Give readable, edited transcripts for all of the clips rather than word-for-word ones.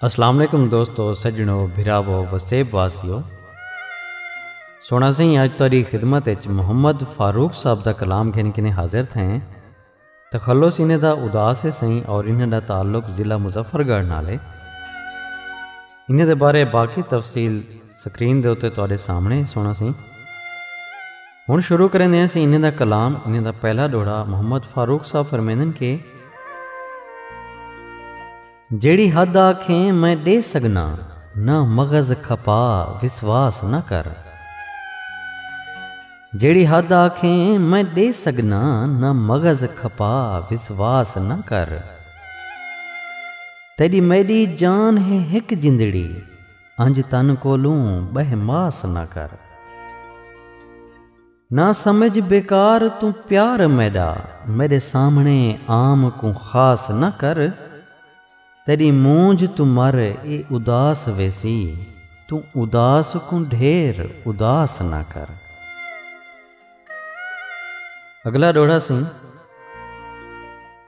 अस्सलाम वालेकुम दोस्तों, सज्जनों, भिरावो, वसेब वासियों। सोना सही अज तुहाडी खिदमत मुहम्मद फारूक साहब का कलाम घिन किने हाजिर थे। तखल्लुस इन्हें दा उदास है सही और इन्हें दा ताल्लुक ज़िला मुजफ्फरगढ़ नाले। इन्हें दे बारे बाकी तफसील स्क्रीन दे उत्ते तुहाडे सामने सोना सही। हुण शुरू करें सी इन्हें दा कलाम। इन्हें दा पहला दोड़ा मुहम्मद फारूक साहब फरमेंदन के जेड़ी हद आखें मैं दे सकना, ना मगज खपा विश्वास न कर। जेड़ी हद आखें मैं दे सकना, ना मगज खपा विश्वास न कर। तेरी मेरी जान है हिक जिंदड़ी, अंज तन कोलूं बहमास न कर। ना समझ बेकार तू प्यार मेरा, मेरे सामने आम को खास न कर। तेरी मूंझ तू मर ए उदास वैसी, तू उदास को ढेर उदास न कर। अगला डोड़ा सी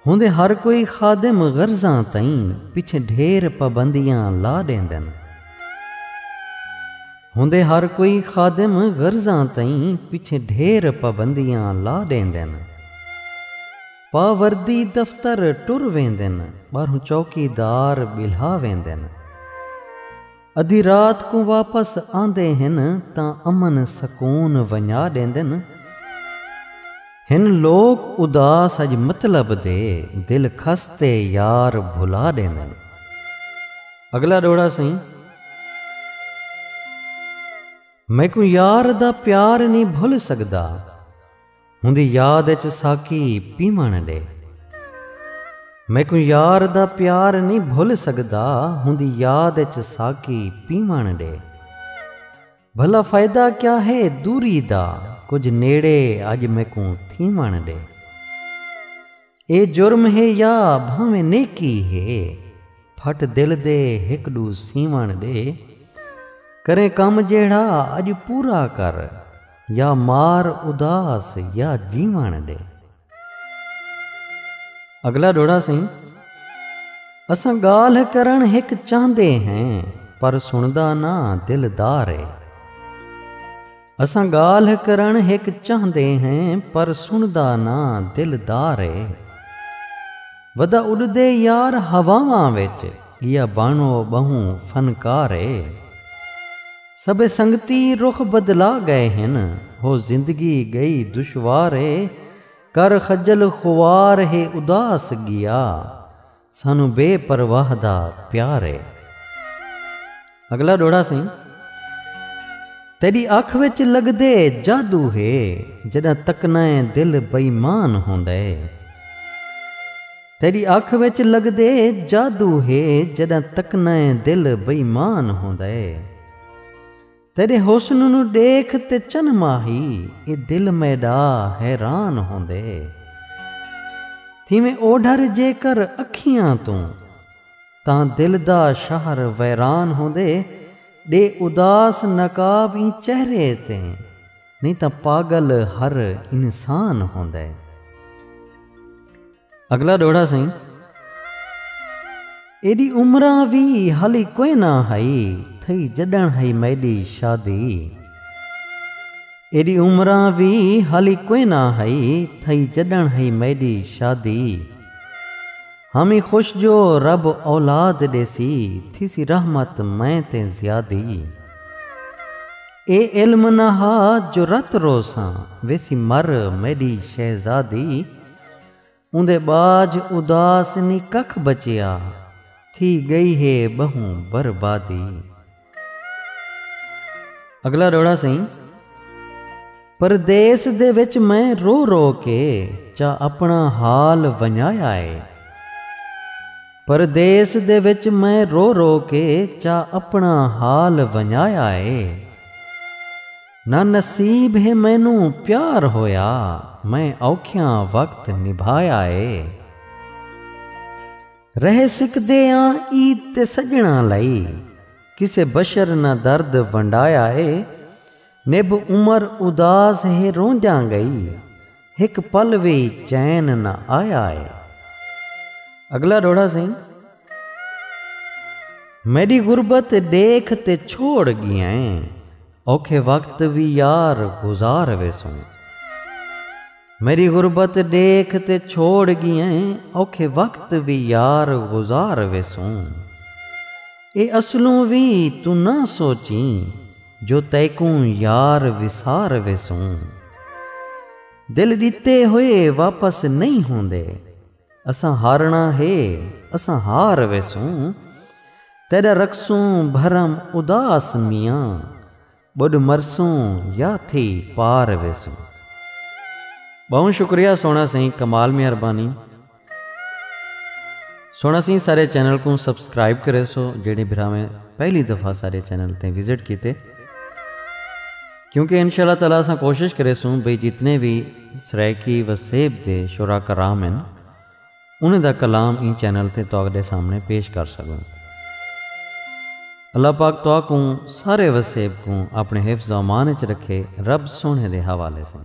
हुंदे हर कोई खादिम गर्जा तई पिछे ढेर पाबंदियां ला देंदन। हुंदे हर कोई खादिम गर्जा तई पिछे ढेर पाबंदियां ला देंदन। पावर्दी दफ्तर टुर वेंदन, बाहरों चौकीदार बिल्हा वेंदन। अधी रात को वापस आंदे हन तां अमन सकून वंजा देंदन। हिन लोग उदास अज मतलब दे, दिल खस्ते यार भुला देंदन। अगला डोड़ा सही मैं को यार दा प्यार नहीं भुल सकदा, हुंदी याद च साकी पीवण दे। मैं को यार दा प्यार नहीं भुल सकदा, हुंदी याद च साकी पीवण दे। भला फायदा क्या है दूरी दा, कुछ नेड़े अज मैं को थीवण दे। ए जुर्म है या भावें नेकी है, फट दिल दे हिकड़ू सीवण दे। करे कम जेड़ा अज पूरा कर, या मार उदास या जीवण दे। अगला डोड़ा सिंह असां गाल करण हिक चाहते हैं, पर सुनदा ना दिलदार है। असां गाल करण हिक चाहते हैं, पर सुनदा ना दिलदार है। वदा उड़दे यार हवावां विच, या बाणो बहु फनकार है। सबे संगती रुख बदला गए हैं, हो जिंदगी गई दुश्वार है। कर खजल खुवार है उदास गया, सानू बेपरवाह दा प्यार है। अगला डोड़ा सिंह तेरी अख विच लगदे जादू है, जदा तकना दिल बेईमान होंदा है। तेरी अख विच लगदे जादू है, जदा तकना दिल बेईमान होंदा है। तेरे हुस्न नू देख ते चन माही, ए दिल मेरा हैरान होंदे। थिवें ओढ़र जेकर अखियां तू, तां दिल दा शहर वैरान होंदे। दे उदास नकाब ई चेहरे ते, नहीं तां पागल हर इंसान होंदे। अगला डोड़ा सही एडी उमरां भी हाली कोई ना हई, थई जडण हई मैडी शादी। एडी उमरां भी हाली कोई ना हई, थई जडण हई मैडी शादी। हमी खुश जो रब औलाद देसी, थीसी रहमत मैं ते ज्यादी। ए इल्म नहा जो रत रोसां, वैसी मर मैडी शहजादी। उंदे बाज उदास नी कख बचिया, थी गई है बहु बर्बादी। अगला डोड़ा सही परदेस दे विच मैं रो रो के, चा अपना हाल वंजाया है। परदेस दे विच मैं रो रो के, चा अपना हाल वंजाया है। ना नसीब है मैनू प्यार होया, मैं औखियां वक्त निभाया है। रह सिकदे ईद ते सजना लई, किसे बशर न दर्द वंडाया है। निभ उमर उदास है रोंजा गई, हिक पल वी चैन न आया है। अगला डोड़ा सिंह मेरी गुरबत देख ते छोड़ गया औखे वक्त भी यार गुजार वेसों। मेरी गुरबत देख ते छोड़ गया औखे वक्त भी यार गुजार वेसों। ए असलों भी तू ना सोची जो तैकूं यार विसार वेसों। दिल दिते हुए वापस नहीं होंदे असां हारना है असां हार वेसों। तेरा रखसूं भरम उदास मियाँ बुढ़ मरसूं या थी पार वेसों। बहुत शुक्रिया सोना सिंह, कमाल मेहरबानी। सोना सिंह सारे चैनल को सबसक्राइब करे सो जेड़े भरावें पहली दफ़ा सारे चैनल ते विजिट किते, क्योंकि इंशाअल्लाह ताला असां कोशिश करे सूँ भाई जितने भी सराइकी वसेब दे शुरा कराम हैं उन्हें दा कलाम इन चैनल ते तुहाडे सामने पेश कर सकूँ। अल्लाह पाक तुहा को सारे वसेब को अपने हिफ्ज़ अमान च रखे, रब सोने दे हवाले से।